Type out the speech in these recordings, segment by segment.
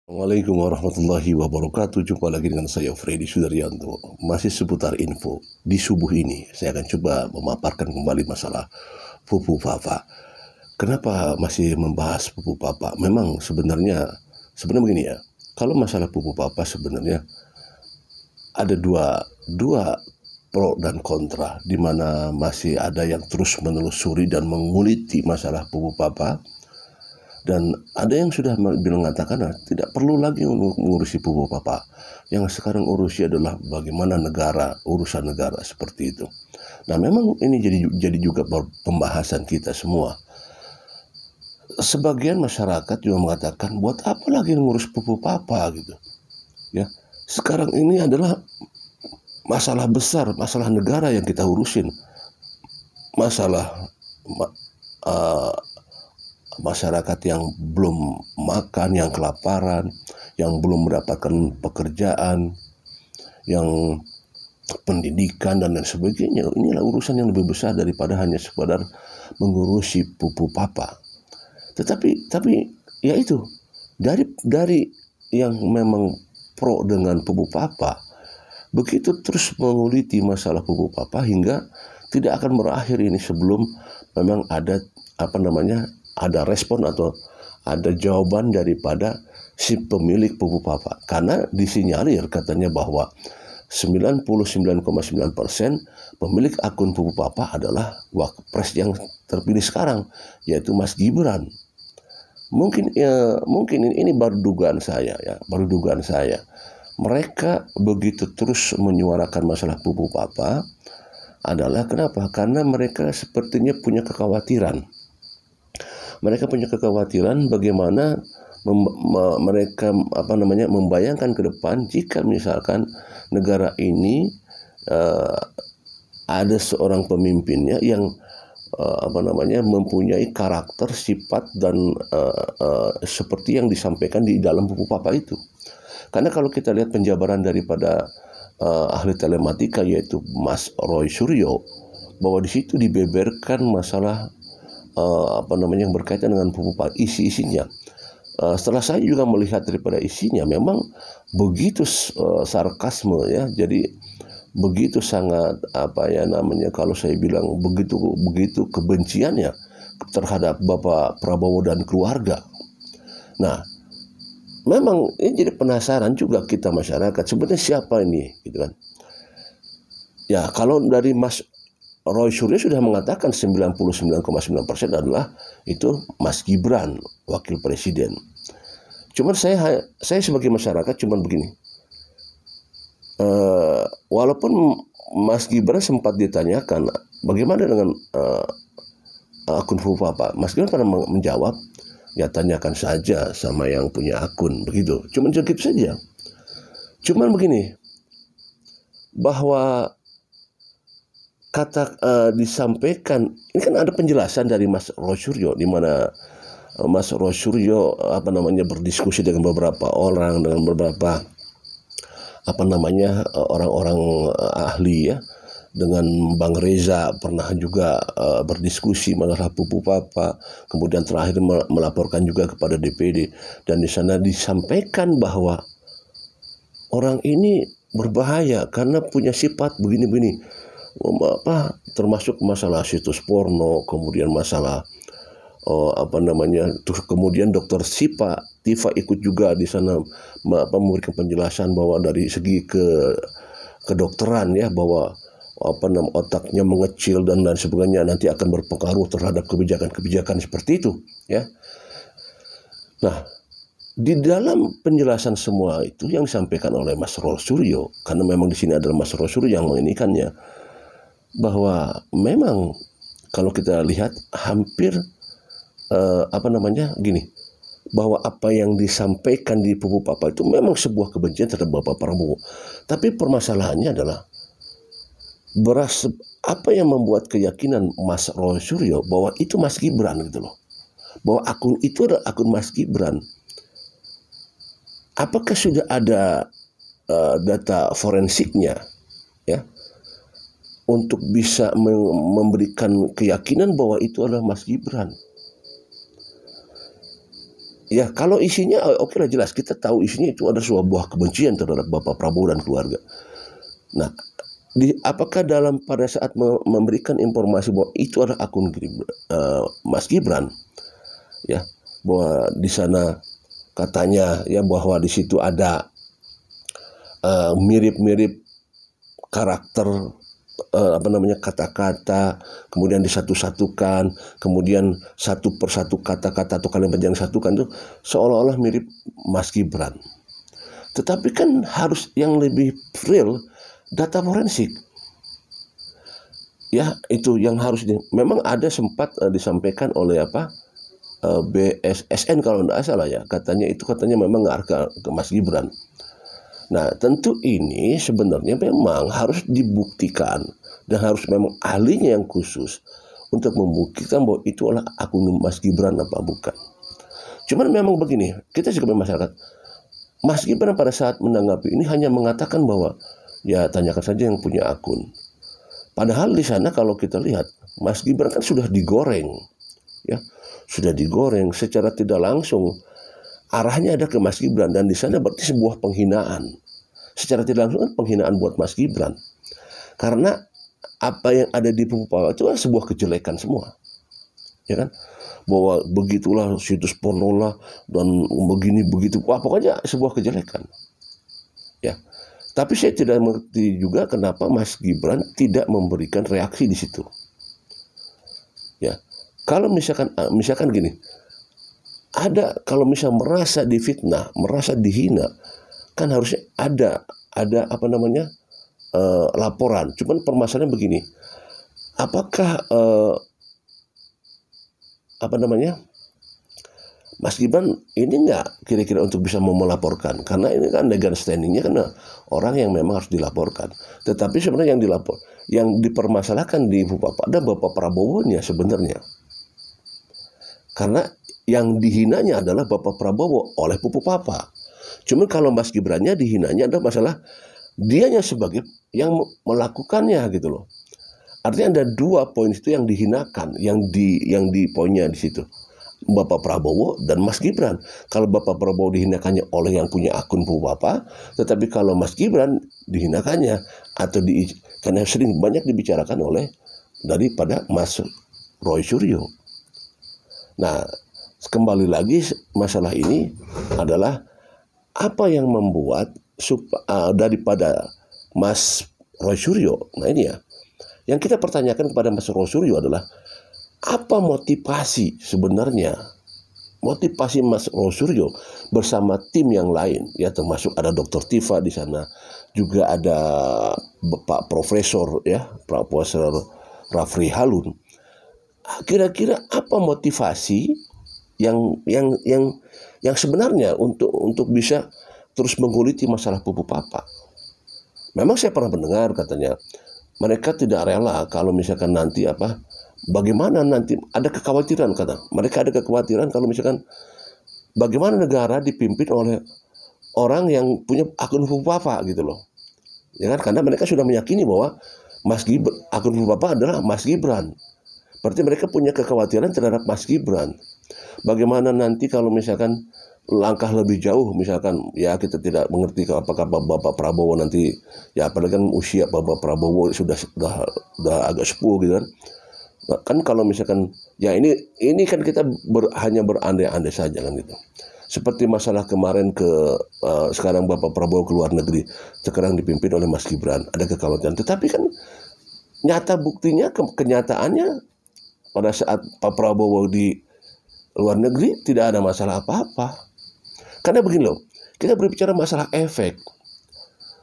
Assalamualaikum warahmatullahi wabarakatuh. Jumpa lagi dengan saya Freddy Sudaryanto. Masih seputar info di subuh ini. Saya akan coba memaparkan kembali masalah pupu papa. Kenapa masih membahas pupu papa? Memang sebenarnya begini ya. Kalau masalah pupu papa sebenarnya ada dua pro dan kontra, di mana masih ada yang terus menelusuri dan menguliti masalah pupu papa. Dan ada yang sudah mengatakan tidak perlu lagi mengurusi pupu papa. Yang sekarang urusi adalah bagaimana urusan negara seperti itu. Nah, memang ini jadi juga pembahasan kita semua. Sebagian masyarakat juga mengatakan, buat apa lagi ngurus pupu papa gitu. Ya, sekarang ini adalah masalah besar, masalah negara yang kita urusin. Masalah masyarakat yang belum makan, yang kelaparan, yang belum mendapatkan pekerjaan, yang pendidikan dan lain sebagainya. Inilah urusan yang lebih besar daripada hanya sekadar mengurusi pupu papa. Tetapi ya itu, dari yang memang pro dengan pupu papa, begitu terus menguliti masalah pupu papa hingga tidak akan berakhir ini sebelum memang ada ada respon atau ada jawaban daripada si pemilik pupu papa. Karena disinyalir katanya bahwa 99,9% pemilik akun pupu papa adalah Wapres yang terpilih sekarang, yaitu Mas Gibran. Mungkin ini baru dugaan saya ya, Mereka begitu terus menyuarakan masalah pupu papa adalah kenapa? Karena mereka sepertinya punya kekhawatiran. Mereka punya kekhawatiran bagaimana mereka membayangkan ke depan jika misalkan negara ini ada seorang pemimpinnya yang mempunyai karakter, sifat dan seperti yang disampaikan di dalam buku papa itu. Karena kalau kita lihat penjabaran daripada ahli telematika yaitu Mas Roy Suryo, bahwa di situ dibeberkan masalah yang berkaitan dengan pupu papa, isi-isinya. Setelah saya juga melihat daripada isinya, memang begitu sarkasme ya, jadi begitu sangat kalau saya bilang begitu kebenciannya terhadap Bapak Prabowo dan keluarga. Nah, memang ini jadi penasaran juga kita masyarakat, sebenarnya siapa ini gitu kan. Ya, kalau dari Mas Roy Suryo sudah mengatakan 99,9% adalah itu Mas Gibran, wakil presiden. Cuman saya sebagai masyarakat cuman begini. Walaupun Mas Gibran sempat ditanyakan bagaimana dengan akun pupu papa, Mas Gibran pernah menjawab, ya tanyakan saja sama yang punya akun, begitu. Cuman sedikit saja. Cuman begini, bahwa kata disampaikan, ini kan ada penjelasan dari Mas Roy Suryo, di mana Mas Roy Suryo berdiskusi dengan beberapa orang, dengan beberapa orang-orang ahli ya, dengan Bang Reza pernah juga berdiskusi masalah pupu papa, kemudian terakhir melaporkan juga kepada DPD, dan di sana disampaikan bahwa orang ini berbahaya karena punya sifat begini-begini. Termasuk masalah situs porno, kemudian masalah kemudian dokter Tifa ikut juga di sana memberikan penjelasan bahwa dari segi kedokteran ya, bahwa otaknya mengecil dan lain sebagainya nanti akan berpengaruh terhadap kebijakan seperti itu ya. Nah, di dalam penjelasan semua itu yang disampaikan oleh Mas Roy Suryo, karena memang di sini adalah Mas Roy Suryo yang menginikannya, bahwa memang kalau kita lihat hampir bahwa apa yang disampaikan di pupu papa itu memang sebuah kebencian terhadap Bapak Prabowo. Tapi permasalahannya adalah apa yang membuat keyakinan Mas Roy Suryo bahwa itu Mas Gibran gitu loh, bahwa akun itu adalah akun Mas Gibran. Apakah sudah ada data forensiknya ya, untuk bisa memberikan keyakinan bahwa itu adalah Mas Gibran? Ya, kalau isinya oke lah, jelas kita tahu isinya itu ada sebuah kebencian terhadap Bapak Prabowo dan keluarga. Nah, apakah pada saat memberikan informasi bahwa itu adalah akun Mas Gibran, ya, bahwa di sana katanya ya bahwa di situ ada mirip-mirip karakter kata-kata, kemudian disatu-satukan, kemudian satu persatu kata-kata atau kalimat yang disatukan itu seolah-olah mirip Mas Gibran. Tetapi kan harus yang lebih real, data forensik. Ya, itu yang harus memang ada sempat disampaikan oleh BSSN kalau tidak salah ya, katanya memang ngarah ke Mas Gibran. Nah, tentu ini sebenarnya memang harus dibuktikan dan harus memang ahlinya yang khusus untuk membuktikan bahwa itu adalah akun Mas Gibran apa bukan. Cuman memang begini, kita sebagai masyarakat, Mas Gibran pada saat menanggapi ini hanya mengatakan bahwa ya tanyakan saja yang punya akun. Padahal di sana kalau kita lihat, Mas Gibran kan sudah digoreng, ya, sudah digoreng secara tidak langsung. Arahnya ada ke Mas Gibran dan di sana berarti sebuah penghinaan. Secara tidak langsung kan penghinaan buat Mas Gibran. Karena apa yang ada di Papua itu adalah sebuah kejelekan semua. Ya kan? Bahwa begitulah situs porno lah dan begini begitu. Wah, pokoknya sebuah kejelekan. Ya. Tapi saya tidak mengerti juga kenapa Mas Gibran tidak memberikan reaksi di situ. Ya. Kalau misalkan gini, kalau misal merasa difitnah, merasa dihina, kan harusnya ada laporan. Cuman permasalahannya begini, apakah Mas Gibran ini nggak kira-kira untuk bisa mau melaporkan? Karena ini kan legal standingnya kan orang yang memang harus dilaporkan. Tetapi sebenarnya yang dipermasalahkan di Bapak ada Bapak Prabowo-nya sebenarnya. Karena yang dihinanya adalah Bapak Prabowo oleh Pupu Papa. Cuman kalau Mas Gibrannya dihinanya adalah masalah dianya sebagai yang melakukannya gitu loh. Artinya ada dua poin itu yang dihinakan, yang di poinnya di situ. Bapak Prabowo dan Mas Gibran. Kalau Bapak Prabowo dihinakannya oleh yang punya akun Pupu Papa, tetapi kalau Mas Gibran dihinakannya karena sering banyak dibicarakan oleh daripada Mas Roy Suryo. Nah, kembali lagi masalah ini adalah apa yang membuat daripada Mas Roy Suryo. Nah ini ya, yang kita pertanyakan kepada Mas Roy Suryo adalah apa motivasi sebenarnya, motivasi Mas Roy Suryo bersama tim yang lain, ya termasuk ada Dr. Tifa di sana, juga ada Pak Profesor Rafri Halun. Kira-kira apa motivasi yang sebenarnya untuk bisa terus mengguliti masalah Pupu Papa? Memang saya pernah mendengar katanya mereka tidak rela kalau misalkan nanti bagaimana nanti ada kekhawatiran, mereka ada kekhawatiran kalau misalkan bagaimana negara dipimpin oleh orang yang punya akun Pupu Papa gitu loh. Ya kan, karena mereka sudah meyakini bahwa akun Pupu Papa adalah Mas Gibran. Berarti mereka punya kekhawatiran terhadap Mas Gibran. Bagaimana nanti kalau misalkan langkah lebih jauh, misalkan ya kita tidak mengerti apakah Bapak Prabowo nanti, ya apalagi kan usia Bapak Prabowo sudah agak sepuh gitu kan. Kan kalau misalkan ya ini kan kita hanya berandai-andai saja kan gitu. Seperti masalah kemarin sekarang Bapak Prabowo ke luar negeri, sekarang dipimpin oleh Mas Gibran, ada kekhawatiran. Tetapi kan nyata buktinya kenyataannya pada saat Pak Prabowo di luar negeri tidak ada masalah apa-apa. Karena begini loh, kita berbicara masalah efek.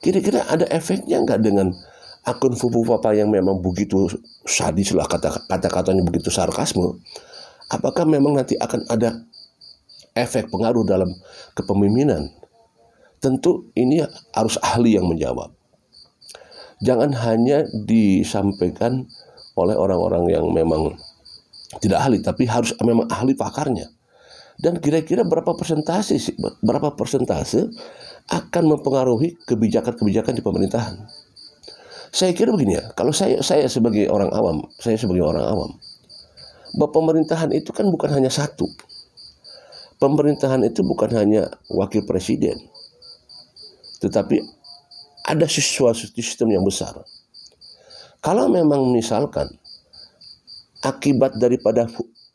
Kira-kira ada efeknya nggak dengan akun Pupu Papa yang memang begitu sadis lah, kata-katanya begitu sarkasme? Apakah memang nanti akan ada efek pengaruh dalam kepemimpinan? Tentu ini harus ahli yang menjawab. Jangan hanya disampaikan oleh orang-orang yang memang tidak ahli, tapi harus memang ahli pakarnya. Dan kira-kira berapa persentase akan mempengaruhi kebijakan-kebijakan di pemerintahan. Saya kira begini ya, kalau saya sebagai orang awam, bahwa pemerintahan itu kan bukan hanya satu. pemerintahan itu bukan hanya wakil presiden, tetapi ada sesuatu sistem yang besar. Kalau memang misalkan akibat daripada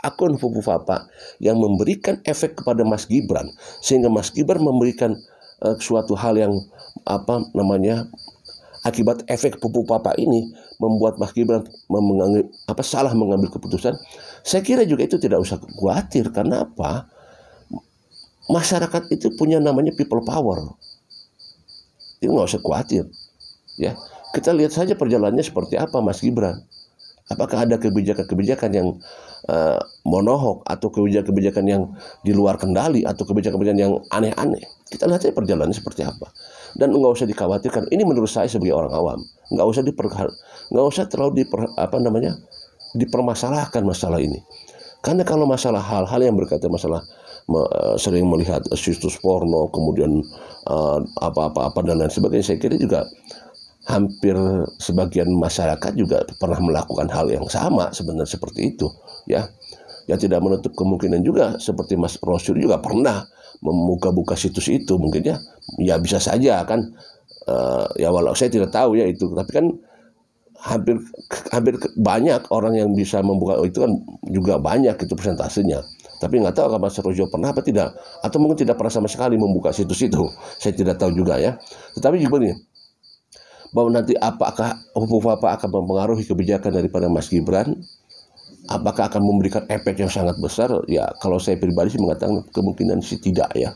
akun Fufufapa yang memberikan efek kepada Mas Gibran, sehingga Mas Gibran memberikan suatu hal yang akibat efek Fufufapa ini membuat Mas Gibran salah mengambil keputusan, saya kira juga itu tidak usah khawatir. Karena apa? Masyarakat itu punya namanya people power. Itu nggak usah khawatir. Ya, kita lihat saja perjalanannya seperti apa Mas Gibran. Apakah ada kebijakan-kebijakan yang monohok atau kebijakan-kebijakan yang di luar kendali atau kebijakan-kebijakan yang aneh-aneh? Kita lihat saja perjalanannya seperti apa. Dan nggak usah dikhawatirkan. Ini menurut saya sebagai orang awam, nggak usah terlalu dipermasalahkan masalah ini. Karena kalau masalah hal-hal yang berkaitan masalah sering melihat situs porno, kemudian apa-apa dan lain sebagainya, saya kira juga hampir sebagian masyarakat juga pernah melakukan hal yang sama sebenarnya seperti itu, ya. Yang tidak menutup kemungkinan juga seperti Mas Rosyur juga pernah membuka-buka situs itu, mungkin ya bisa saja kan, ya walau saya tidak tahu ya itu, tapi kan hampir banyak orang yang bisa membuka itu kan juga banyak itu persentasenya. Tapi nggak tahu apakah Mas Rosyur pernah apa tidak, atau mungkin tidak pernah sama sekali membuka situs itu, saya tidak tahu juga ya. Tetapi juga nih, bahwa nanti apakah Fufufapa akan mempengaruhi kebijakan daripada Mas Gibran, apakah akan memberikan efek yang sangat besar? Ya kalau saya pribadi sih mengatakan kemungkinan sih tidak ya,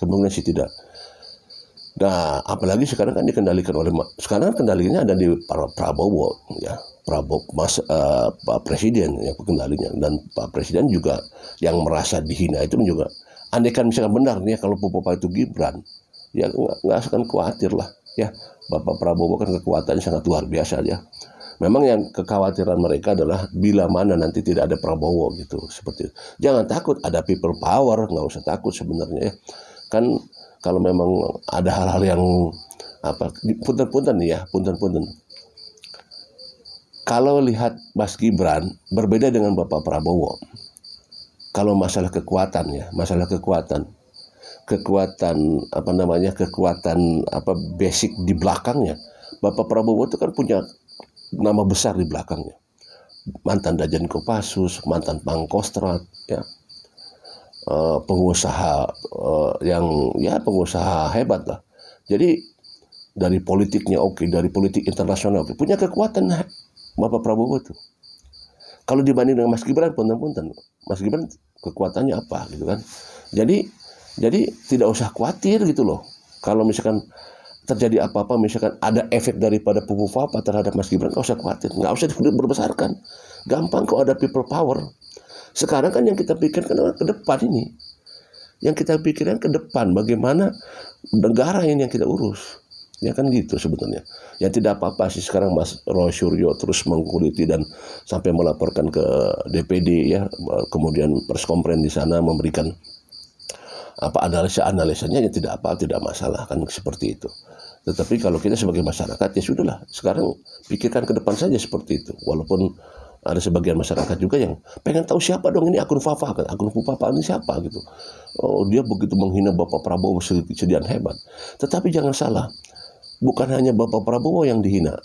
kemungkinan sih tidak. Nah apalagi sekarang kan dikendalikan oleh, sekarang kendalinya ada di Prabowo ya, Pak Presiden ya kendalinya, dan Pak Presiden juga yang merasa dihina itu juga. Andaikan misalkan benar nih kalau Fufufapa itu Gibran, ya nggak akan khawatir lah ya. Bapak Prabowo kan kekuatannya sangat luar biasa ya. Memang yang kekhawatiran mereka adalah bila mana nanti tidak ada Prabowo gitu, seperti itu. Jangan takut, ada people power, nggak usah takut sebenarnya ya. Kan kalau memang ada hal-hal yang punten nih ya, punten. Kalau lihat Mas Gibran berbeda dengan Bapak Prabowo. Kalau masalah kekuatan basic di belakangnya, Bapak Prabowo itu kan punya nama besar di belakangnya, mantan Danjen Kopassus, mantan Pangkostrat ya, pengusaha pengusaha hebat lah. Jadi dari politiknya oke, dari politik internasional oke, punya kekuatan Bapak Prabowo itu. Kalau dibanding dengan Mas Gibran, punten, Mas Gibran kekuatannya apa gitu kan. Jadi tidak usah khawatir gitu loh. Kalau misalkan terjadi apa-apa, misalkan ada efek daripada Fufufapa terhadap Mas Gibran, nggak usah khawatir, nggak usah dibesarkan. Gampang kok ada people power. Sekarang kan yang kita pikirkan adalah ke depan ini. Yang kita pikirkan ke depan, bagaimana negara ini yang kita urus. Ya kan gitu sebetulnya. Ya tidak apa-apa sih sekarang Mas Rosyur terus mengkuliti dan sampai melaporkan ke DPD ya, kemudian press conference di sana memberikan analisanya ya tidak masalah kan seperti itu. Tetapi kalau kita sebagai masyarakat ya sudahlah, sekarang pikirkan ke depan saja seperti itu. Walaupun ada sebagian masyarakat juga yang pengen tahu siapa dong ini akun Fufufapa ini siapa gitu. Oh dia begitu menghina Bapak Prabowo sedian hebat. Tetapi jangan salah, bukan hanya Bapak Prabowo yang dihina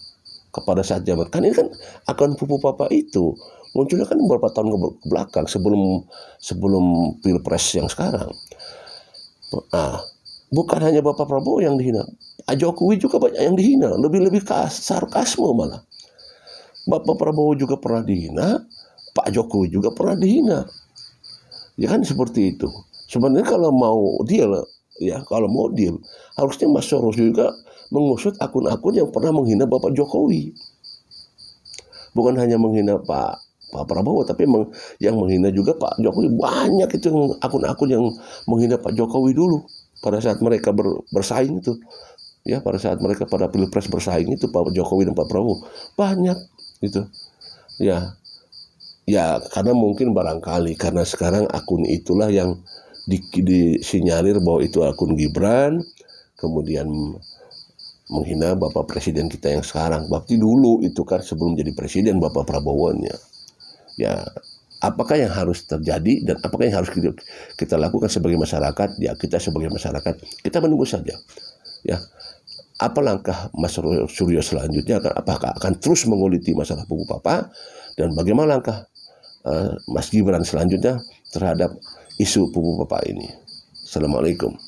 pada saat zaman. Kan ini kan akun Fufufapa itu munculnya kan beberapa tahun ke belakang sebelum Pilpres yang sekarang. Nah, bukan hanya Bapak Prabowo yang dihina, Pak Jokowi juga banyak yang dihina, lebih sarkasme malah. Bapak Prabowo juga pernah dihina, Pak Jokowi juga pernah dihina. Ya kan seperti itu. Sebenarnya kalau mau deal, harusnya Mas Soros juga mengusut akun-akun yang pernah menghina Bapak Jokowi. Bukan hanya menghina Pak Prabowo, tapi yang menghina juga Pak Jokowi. Banyak itu akun-akun yang menghina Pak Jokowi dulu pada saat mereka bersaing itu ya, pada saat mereka pada Pilpres bersaing itu, Pak Jokowi dan Pak Prabowo banyak gitu ya karena mungkin barangkali karena sekarang akun itulah yang disinyalir bahwa itu akun Gibran, kemudian menghina Bapak Presiden kita yang sekarang. Bakti dulu itu kan sebelum jadi presiden Bapak Prabowo-nya. Ya, apakah yang harus terjadi dan apakah yang harus kita lakukan sebagai masyarakat. Ya, kita sebagai masyarakat kita menunggu saja. Ya, apa langkah Mas Suryo selanjutnya? Apakah akan terus menguliti masalah Buku Papa, dan bagaimana langkah Mas Gibran selanjutnya terhadap isu Buku Papa ini? Assalamualaikum.